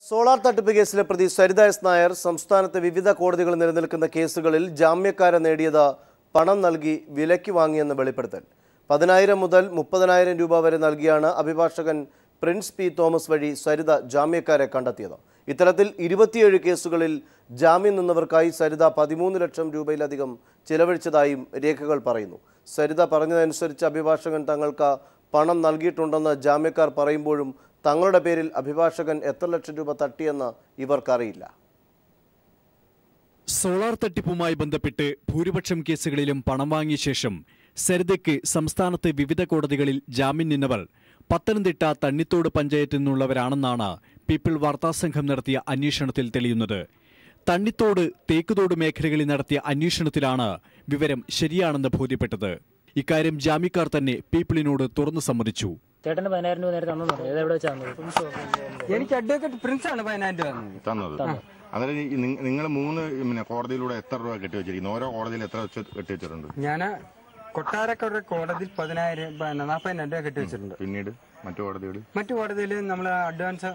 Solar തട്ടിപ്പ് കേസിലെ പ്രതി സരിത എസ് നായർ സംസ്ഥാനത്തെ വിവിധ കോടതികളിൽ നിലനിൽക്കുന്ന കേസുകളിൽ ജാമ്യക്കാരെ നേടിയത് പണം നൽകി വിലയ്ക്ക് വാങ്ങിയെന്ന് വെളിപ്പെടുത്തൽ. 10,000 മുതൽ 30,000 രൂപ വരെ നൽകിയാണ് അഭിഭാഷകൻ പ്രിൻസ് പി തോമസ് വഴി സരിത ജാമ്യക്കാരെ കണ്ടെത്തിയത്. ഇത്തരത്തിൽ 27 കേസുകളിൽ ജാമ്യം നിന്നവർക്കായി സരിത 13 ലക്ഷം രൂപയിലധികം ചിലവഴിച്ചതായും രേഖകൾ പറയുന്നു. സരിത പറഞ്ഞതനുസരിച്ച് അഭിഭാഷകൻ തങ്ങൾക്ക് പണം നൽകിയിട്ടുണ്ടെന്ന് ജാമ്യക്കാർ പറയുമ്പോഴും തങ്ങളുടെ പേരിൽ അഭിഭാഷകൻ എത്ര ലക്ഷം രൂപ തട്ടിയെന്ന് ഇവർക്കറിയില്ല. സോളാർ തട്ടിപ്പുമായി ബന്ധപ്പെട്ട് ഭൂരിപക്ഷം കേസുകളിലും പണം വാങ്ങിയ ശേഷം സരിതയ്ക്ക് സംസ്ഥാനത്തെ വിവിധ കോടതികളിൽ ജാമ്യം നിന്നവർ പത്തനംതിട്ട തണ്ണിത്തോട് പഞ്ചായത്തിൽ നിന്നുള്ളവരാണെന്നാണ് പീപ്പിൾ വാർത്താസംഘം നടത്തിയ അന്വേഷണത്തിൽ തെളിയുന്നത്. തണ്ണിത്തോട് തേക്കുതോട് മേഖലകളിൽ നടത്തിയ അന്വേഷണത്തിലാണ് വിവരം ശരിയാണെന്ന് ബോധ്യപ്പെട്ടത്. ഇക്കാര്യം ജാമ്യക്കാർ തന്നെ പീപ്പിളിനോട് തുറന്നു സമ്മതിച്ചു. ചേട്ടന് 10,000 രൂപ നേരത്തെ എനിക്ക് അഡ്വക്കേറ്റ് പ്രിൻസ് ആണ് 10,000 രൂപ തന്നത്. അതായത് നിങ്ങൾ 3 കോടതിയിലൂടെ എത്ര രൂപ കെട്ടിവെച്ചിരിക്കുന്നു? ഓരോ കോടതിയിൽ എത്ര കെട്ടിവെച്ചിട്ടുണ്ട്? ഞാൻ കൊട്ടാരക്കര കോടതിയിൽ 40,000 രൂപ കെട്ടിവെച്ചിട്ടുണ്ട്. പിന്നീട് മറ്റു കോടതിയിൽ നമ്മൾ അഡ്വാൻസ്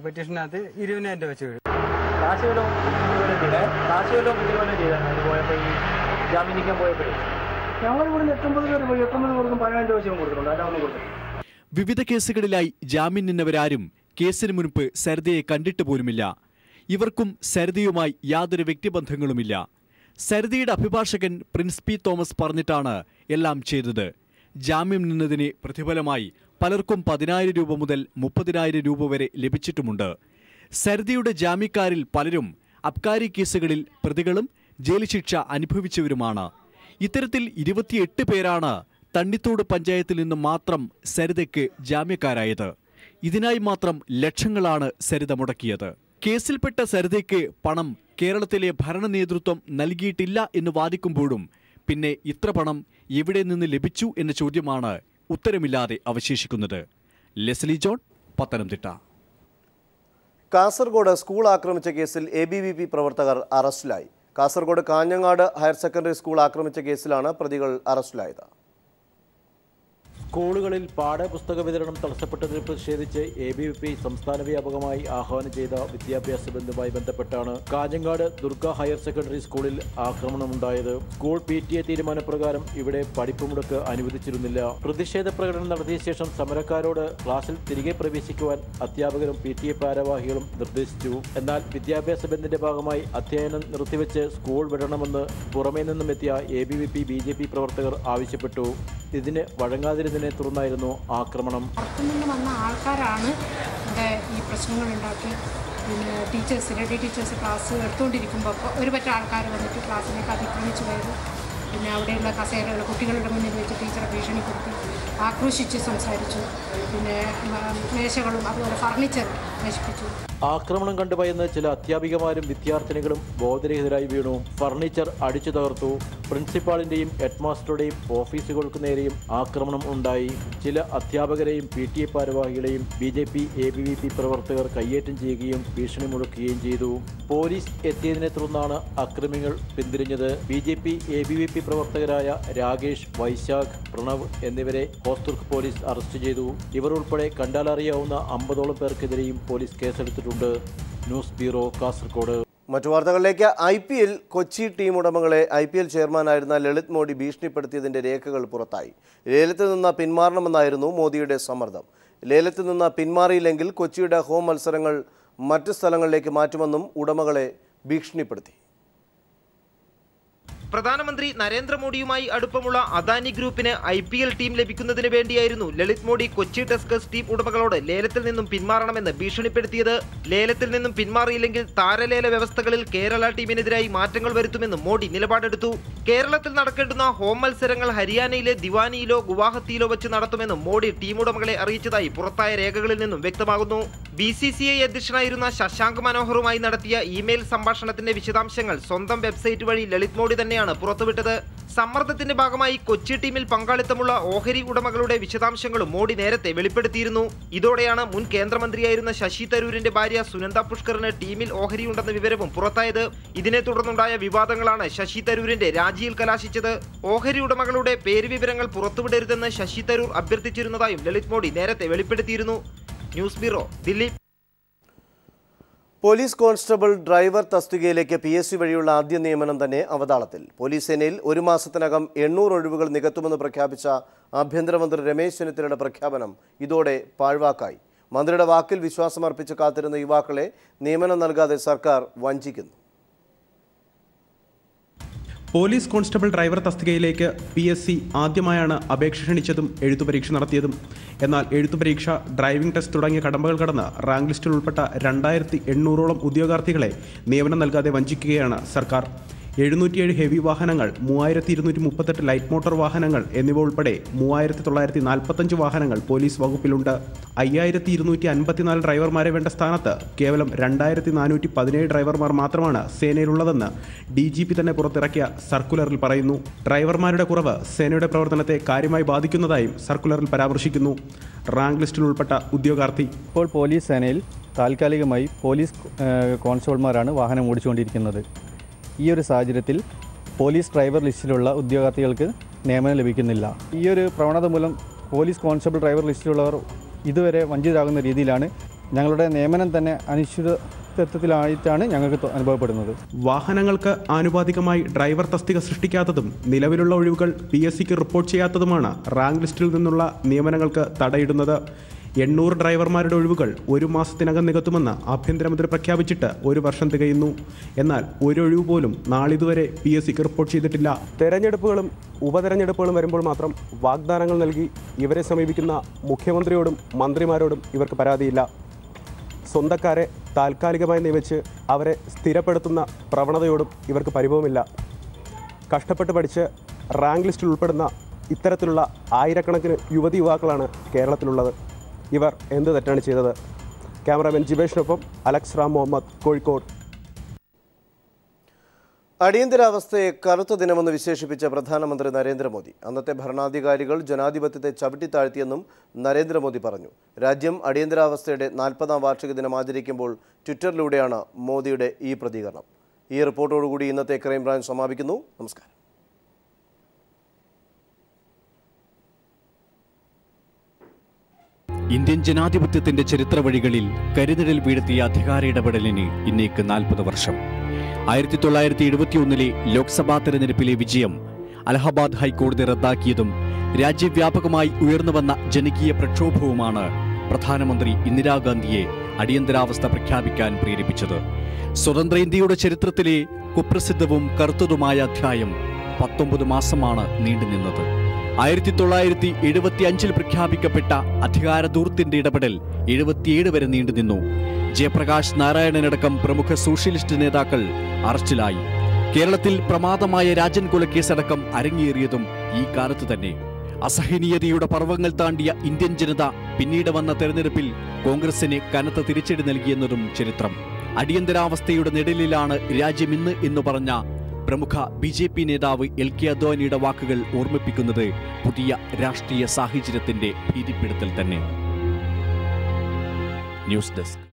പെറ്റീഷനകത്ത് 20,000 രൂപ വെച്ച് വിവിധ കേസുകളിലായി ജാമ്യം നിന്നവരാരും കേസിന് മുൻപ് സരിതയെ കണ്ടിട്ട് പോലുമില്ല. ഇവർക്കും സരിതയുമായി യാതൊരു വ്യക്തിബന്ധങ്ങളുമില്ല. സരിതയുടെ അഭിഭാഷകൻ പ്രിൻസ് പി തോമസ് പറഞ്ഞിട്ടാണ് എല്ലാം ചെയ്തത്. ജാമ്യം നിന്നതിന് പ്രതിഫലമായി പലർക്കും 10,000 രൂപ മുതൽ 30,000 രൂപ വരെ ലഭിച്ചിട്ടുമുണ്ട്. സരിതയുടെ ജാമ്യക്കാരിൽ പലരും അബ്കാരി കേസുകളിൽ പ്രതികളും ജയിൽ ശിക്ഷ അനുഭവിച്ചവരുമാണ്. ഇത്തരത്തിൽ 28 പേരാണ് തണ്ണിത്തോട് പഞ്ചായത്തിൽ നിന്ന് മാത്രം സരിതയ്ക്ക് ജാമ്യക്കാരായത്. ഇതിനായി മാത്രം ലക്ഷങ്ങളാണ് സരിത മുടക്കിയത്. കേസിൽപ്പെട്ട സരിതയ്ക്ക് പണം കേരളത്തിലെ ഭരണ നേതൃത്വം നൽകിയിട്ടില്ല എന്ന് വാദിക്കുമ്പോഴും പിന്നെ ഇത്ര പണം എവിടെ നിന്ന് ലഭിച്ചു എന്ന ചോദ്യമാണ് ഉത്തരമില്ലാതെ അവശേഷിക്കുന്നത്. Leslie John, Pathanamthitta. Kasaragod school ആക്രമിച്ച കേസിൽ ABVP പ്രവർത്തകർ അറസ്റ്റിലായി. Kasaragod Kanhangad higher secondary school ആക്രമിച്ച കേസിലാണ് പ്രതികൾ അറസ്റ്റിലായത്. സ്കൂളുകളിൽ പാഠ്യപുസ്തക വിതരണം തടസ്സപ്പെട്ടതിൽ പ്രതിഷേധിച്ച് ABVP സംസ്ഥാന വ്യാപകമായി ആഹ്വാനം ചെയ്ത വിദ്യാഭ്യാസ ബന്ധവുമായി ബന്ധപ്പെട്ടാണ് കാഞ്ഞങ്ങാട് ദുർഗ ഹയർ സെക്കൻഡറി സ്കൂളിൽ ആക്രമണമുണ്ടായത്. സ്കൂൾ PTA തീരുമാനപ്രകാരം ഇവിടെ പഠിപ്പ് മുടക്ക് അനുവദിച്ചിരുന്നില്ല. പ്രതിഷേധ പ്രകടനം നടത്തിയ ശേഷം സമരക്കാരോട് ക്ലാസ്സിൽ തിരികെ പ്രവേശിക്കുവാൻ അധ്യാപകരും PTA ഭാരവാഹികളും നിർദ്ദേശിച്ചു. എന്നാൽ വിദ്യാഭ്യാസ ബന്ദിന്റെ ഭാഗമായി അധ്യയനം നിർത്തിവെച്ച് സ്കൂൾ വിടണമെന്ന് പുറമേ നിന്നും എത്തിയ ABVP BJP പ്രവർത്തകർ ആവശ്യപ്പെട്ടു. ഇതിന് വഴങ്ങാതിരുന്നതിനെ തുടർന്നായിരുന്നു ആക്രമണം. പുറത്തുനിന്ന് വന്ന ആൾക്കാരാണ് ഇവിടെ ഈ പ്രശ്നങ്ങൾ ഉണ്ടാക്കി. പിന്നെ ടീച്ചേഴ്സ് ക്ലാസ് എടുത്തുകൊണ്ടിരിക്കുമ്പോൾ ഒരു പറ്റ ആൾക്കാർ വന്നിട്ട് ക്ലാസ്സിലേക്ക് അതിക്രമിച്ചു കയറി. പിന്നെ അവിടെയുള്ള കസേരകൾ കുട്ടികളുടെ മുന്നിൽ വെച്ച് ടീച്ചറെ ഭീഷണിപ്പെടുത്തി ആക്രോശിച്ച് സംസാരിച്ചു. പിന്നെ മേശകളും അതുപോലെ ഫർണിച്ചർ നശിപ്പിച്ചു. ആക്രമണം കണ്ടുഭയന്ന് ചില അധ്യാപികമാരും വിദ്യാർത്ഥിനികളും ബോധരഹിതരായി വീണു. ഫർണിച്ചർ അടിച്ചു തകർത്തു. പ്രിൻസിപ്പാളിന്റെയും ഹെഡ്മാസ്റ്ററുടെയും ഓഫീസുകൾക്ക് നേരെയും ആക്രമണം ഉണ്ടായി. ചില അധ്യാപകരെയും PTA ഭാരവാഹികളെയും BJP ABVP പ്രവർത്തകർ കയ്യേറ്റം ചെയ്യുകയും ഭീഷണി മുഴക്കുകയും ചെയ്തു. പോലീസ് എത്തിയതിനെ തുടർന്നാണ് അക്രമികൾ പിന്തിരിഞ്ഞത്. BJP ABVP പ്രവർത്തകരായ രാകേഷ്, വൈശാഖ്, പ്രണവ് എന്നിവരെ ഹോസ്ദുർഗ് പോലീസ് അറസ്റ്റ് ചെയ്തു. ഇവർ ഉൾപ്പെടെ കണ്ടാലറിയാവുന്ന 50ഓളം പേർക്കെതിരെയും പോലീസ് കേസെടുത്തിട്ടുണ്ട്. News bureau, Kasaragod. മറ്റു വാർത്തകളിലേക്ക്. IPL കൊച്ചി ടീം ഉടമകളെ IPL ചെയർമാനായിരുന്ന ലളിത് മോഡി ഭീഷണിപ്പെടുത്തിയതിന്റെ രേഖകൾ പുറത്തായി. ലേലത്തിൽ നിന്ന് പിന്മാറണമെന്നായിരുന്നു മോദിയുടെ സമ്മർദ്ദം. ലേലത്തിൽ നിന്ന് പിന്മാറിയില്ലെങ്കിൽ കൊച്ചിയുടെ ഹോം മത്സരങ്ങൾ മറ്റ് സ്ഥലങ്ങളിലേക്ക് മാറ്റുമെന്നും ഉടമകളെ ഭീഷണിപ്പെടുത്തി. പ്രധാനമന്ത്രി നരേന്ദ്രമോദിയുമായി അടുപ്പമുള്ള അദാനി ഗ്രൂപ്പിന് IPL ടീം ലഭിക്കുന്നതിന് വേണ്ടിയായിരുന്നു ലളിത് മോഡി കൊച്ചി ടസ്കേഴ്സ് ടീം ഉടമകളോട് ലേലത്തിൽ നിന്നും പിന്മാറണമെന്ന് ഭീഷണിപ്പെടുത്തിയത്. ലേലത്തിൽ നിന്നും പിന്മാറിയില്ലെങ്കിൽ താരലേല വ്യവസ്ഥകളിൽ കേരള ടീമിനെതിരായി മാറ്റങ്ങൾ വരുത്തുമെന്നും മോഡി നിലപാടെടുത്തു. കേരളത്തിൽ നടക്കേണ്ടുന്ന ഹോം മത്സരങ്ങൾ ഹരിയാനയിലെ ദിവാനിയിലോ ഗുവാഹത്തിയിലോ വെച്ച് നടത്തുമെന്നും മോഡി ടീം ഉടമകളെ അറിയിച്ചതായി പുറത്തായ രേഖകളിൽ നിന്നും വ്യക്തമാകുന്നു. BCCI അധ്യക്ഷനായിരുന്ന ശശാങ്ക് മനോഹറുമായി നടത്തിയ ഇമെയിൽ സംഭാഷണത്തിന്റെ വിശദാംശങ്ങൾ സ്വന്തം വെബ്സൈറ്റ് വഴി ലളിത് മോഡി തന്നെയാണ് പുറത്തുവിട്ടത്. സമ്മർദ്ദത്തിന്റെ ഭാഗമായി കൊച്ചി ടീമിൽ പങ്കാളിത്തമുള്ള ഓഹരി ഉടമകളുടെ വിശദാംശങ്ങളും മോഡി നേരത്തെ വെളിപ്പെടുത്തിയിരുന്നു. ഇതോടെയാണ് മുൻ കേന്ദ്രമന്ത്രിയായിരുന്ന ശശി തരൂരിന്റെ ഭാര്യ സുനന്ദ പുഷ്കറിന് ടീമിൽ ഓഹരിയുണ്ടെന്ന വിവരവും പുറത്തായത്. ഇതിനെ തുടർന്നുണ്ടായ വിവാദങ്ങളാണ് ശശി തരൂരിന്റെ രാജിയിൽ കലാശിച്ചത്. ഓഹരി ഉടമകളുടെ പേര് വിവരങ്ങൾ പുറത്തുവിടരുതെന്ന് ശശി തരൂർ അഭ്യർത്ഥിച്ചിരുന്നതായും ലളിത് മോഡി നേരത്തെ വെളിപ്പെടുത്തിയിരുന്നു. News bureau, Delhi. Police constable driver തസ്തികയിലേക്ക് PSC വഴിയുള്ള ആദ്യ നിയമനം തന്നെ അവതാളത്തിൽ. പോലീസ് സേനയിൽ 1 മാസത്തിനകം 800 ഒഴിവുകൾ നികത്തുമെന്ന് പ്രഖ്യാപിച്ച ആഭ്യന്തരമന്ത്രി രമേശ് ചെന്നിത്തലയുടെ പ്രഖ്യാപനം ഇതോടെ പാഴ്വാക്കായി. മന്ത്രിയുടെ വാക്കിൽ വിശ്വാസമർപ്പിച്ച് കാത്തിരുന്ന യുവാക്കളെ നിയമനം നൽകാതെ സർക്കാർ വഞ്ചിക്കുന്നു. പോലീസ് കോൺസ്റ്റബിൾ ഡ്രൈവർ തസ്തികയിലേക്ക് PSC ആദ്യമായാണ് അപേക്ഷ ക്ഷണിച്ചതും എഴുത്തുപരീക്ഷ നടത്തിയതും. എന്നാൽ എഴുത്തുപരീക്ഷ, ഡ്രൈവിംഗ് ടെസ്റ്റ് തുടങ്ങിയ കടമ്പകൾ കടന്ന് റാങ്ക് ലിസ്റ്റിൽ ഉൾപ്പെട്ട 2800ഓളം ഉദ്യോഗാർത്ഥികളെ നിയമനം നൽകാതെ വഞ്ചിക്കുകയാണ് സർക്കാർ. 707 ഹെവി വാഹനങ്ങൾ, 3238 ലൈറ്റ് മോട്ടോർ വാഹനങ്ങൾ എന്നിവ ഉൾപ്പെടെ 3945 വാഹനങ്ങൾ പോലീസ് വകുപ്പിലുണ്ട്. 5254 ഡ്രൈവർമാരെ വേണ്ട സ്ഥാനത്ത് കേവലം 2417 ഡ്രൈവർമാർ മാത്രമാണ് സേനയിലുള്ളതെന്ന് DGP തന്നെ പുറത്തിറക്കിയ സർക്കുലറിൽ പറയുന്നു. ഡ്രൈവർമാരുടെ കുറവ് സേനയുടെ പ്രവർത്തനത്തെ കാര്യമായി ബാധിക്കുന്നതായും സർക്കുലറിൽ പരാമർശിക്കുന്നു. റാങ്ക് ലിസ്റ്റിൽ ഉൾപ്പെട്ട ഉദ്യോഗാർത്ഥി ഇപ്പോൾ പോലീസ് സേനയിൽ താൽക്കാലികമായി പോലീസ് കോൺസ്റ്റബിൾമാരാണ് വാഹനം ഓടിച്ചുകൊണ്ടിരിക്കുന്നത്. ഈ ഒരു സാഹചര്യത്തിൽ പോലീസ് ഡ്രൈവർ ലിസ്റ്റിലുള്ള ഉദ്യോഗാർത്ഥികൾക്ക് നിയമനം ലഭിക്കുന്നില്ല. ഈ ഒരു പ്രവണത മൂലം പോലീസ് കോൺസ്റ്റബിൾ ഡ്രൈവർ ലിസ്റ്റിലുള്ളവർ ഇതുവരെ വഞ്ചിതരാകുന്ന രീതിയിലാണ്. ഞങ്ങളുടെ നിയമനം തന്നെ അനിശ്ചിതത്വത്തിലായിട്ടാണ് ഞങ്ങൾക്ക് അനുഭവപ്പെടുന്നത്. വാഹനങ്ങൾക്ക് ആനുപാതികമായി ഡ്രൈവർ തസ്തിക സൃഷ്ടിക്കാത്തതും നിലവിലുള്ള ഒഴിവുകൾ PSCക്ക് റിപ്പോർട്ട് ചെയ്യാത്തതുമാണ് റാങ്ക് ലിസ്റ്റിൽ നിന്നുള്ള നിയമനങ്ങൾക്ക് തടയിടുന്നത്. 800 ഡ്രൈവർമാരുടെ ഒഴിവുകൾ 1 മാസത്തിനകം നികത്തുമെന്ന് ആഭ്യന്തരമന്ത്രി പ്രഖ്യാപിച്ചിട്ട് 1 വർഷം തികയുന്നു. എന്നാൽ ഒരു ഒഴിവ് പോലും നാളിതുവരെ PSCക്ക് റിപ്പോർട്ട് ചെയ്തിട്ടില്ല. തെരഞ്ഞെടുപ്പുകളും ഉപതെരഞ്ഞെടുപ്പുകളും വരുമ്പോൾ മാത്രം വാഗ്ദാനങ്ങൾ നൽകി ഇവരെ സമീപിക്കുന്ന മുഖ്യമന്ത്രിയോടും മന്ത്രിമാരോടും ഇവർക്ക് പരാതിയില്ല. സ്വന്തക്കാരെ താൽക്കാലികമായി നിയമിച്ച് അവരെ സ്ഥിരപ്പെടുത്തുന്ന പ്രവണതയോടും ഇവർക്ക് പരിഭവമില്ല. കഷ്ടപ്പെട്ട് പഠിച്ച് റാങ്ക് ലിസ്റ്റിൽ ഉൾപ്പെടുന്ന ഇത്തരത്തിലുള്ള ആയിരക്കണക്കിന് യുവതി യുവാക്കളാണ് കേരളത്തിലുള്ളത്. ഇവർ എന്ത് തെറ്റാണ് ചെയ്തത്? ക്യാമറാമാൻ ജിബേഷിനൊപ്പം അലക്സ് റാം മുഹമ്മദ്, കോഴിക്കോട്. അടിയന്തരാവസ്ഥയെ കറുത്ത ദിനമെന്ന് വിശേഷിപ്പിച്ച പ്രധാനമന്ത്രി നരേന്ദ്രമോദി. അന്നത്തെ ഭരണാധികാരികൾ ജനാധിപത്യത്തെ ചവിട്ടിത്താഴ്ത്തിയെന്നും നരേന്ദ്രമോദി പറഞ്ഞു. രാജ്യം അടിയന്തരാവസ്ഥയുടെ 40ാം വാർഷിക ദിനം ആചരിക്കുമ്പോൾ ട്വിറ്ററിലൂടെയാണ് മോദിയുടെ ഈ പ്രതികരണം. ഈ റിപ്പോർട്ടോടുകൂടി ഇന്നത്തെ ക്രൈംബ്രാഞ്ച് സമാപിക്കുന്നു. നമസ്കാരം. ഇന്ത്യൻ ജനാധിപത്യത്തിന്റെ ചരിത്ര വഴികളിൽ കരിനിഴൽ വീഴ്ത്തിയ അധികാര ഇടപെടലിന് ഇന്നേക്ക് 40 വർഷം. 1971 ലോക്സഭാ തെരഞ്ഞെടുപ്പിലെ വിജയം അലഹബാദ് ഹൈക്കോടതി റദ്ദാക്കിയതും രാജ്യവ്യാപകമായി ഉയർന്നുവന്ന ജനകീയ പ്രക്ഷോഭവുമാണ് പ്രധാനമന്ത്രി ഇന്ദിരാഗാന്ധിയെ അടിയന്തരാവസ്ഥ പ്രഖ്യാപിക്കാൻ പ്രേരിപ്പിച്ചത്. സ്വതന്ത്ര ഇന്ത്യയുടെ ചരിത്രത്തിലെ കുപ്രസിദ്ധവും കറുത്തതുമായ അധ്യായം 19 മാസമാണ് നീണ്ടുനിന്നത്. 1975 പ്രഖ്യാപിക്കപ്പെട്ട അധികാരദൂർത്തിന്റെ ഇടപെടൽ 77 വരെ നീണ്ടുനിന്നു. ജയപ്രകാശ് നാരായണനടക്കം പ്രമുഖ സോഷ്യലിസ്റ്റ് നേതാക്കൾ അറസ്റ്റിലായി. കേരളത്തിൽ പ്രമാദമായ രാജൻ കൊലക്കേസടക്കം അരങ്ങേറിയതും ഈ കാലത്ത് തന്നെ. അസഹനീയതയുടെ പർവ്വങ്ങൾ താണ്ടിയ ഇന്ത്യൻ ജനത പിന്നീട് വന്ന തെരഞ്ഞെടുപ്പിൽ കോൺഗ്രസിന് കനത്ത തിരിച്ചടി നൽകിയെന്നതും ചരിത്രം. അടിയന്തരാവസ്ഥയുടെ നിഴലിലാണ് രാജ്യമിന്ന് എന്ന് പറഞ്ഞ പ്രമുഖ BJP നേതാവ് LK അദ്വാനിയുടെ വാക്കുകൾ ഓർമ്മിപ്പിക്കുന്നത് പുതിയ രാഷ്ട്രീയ സാഹചര്യത്തിന്റെ ഭീതിപ്പെടുത്തൽ തന്നെ. News desk.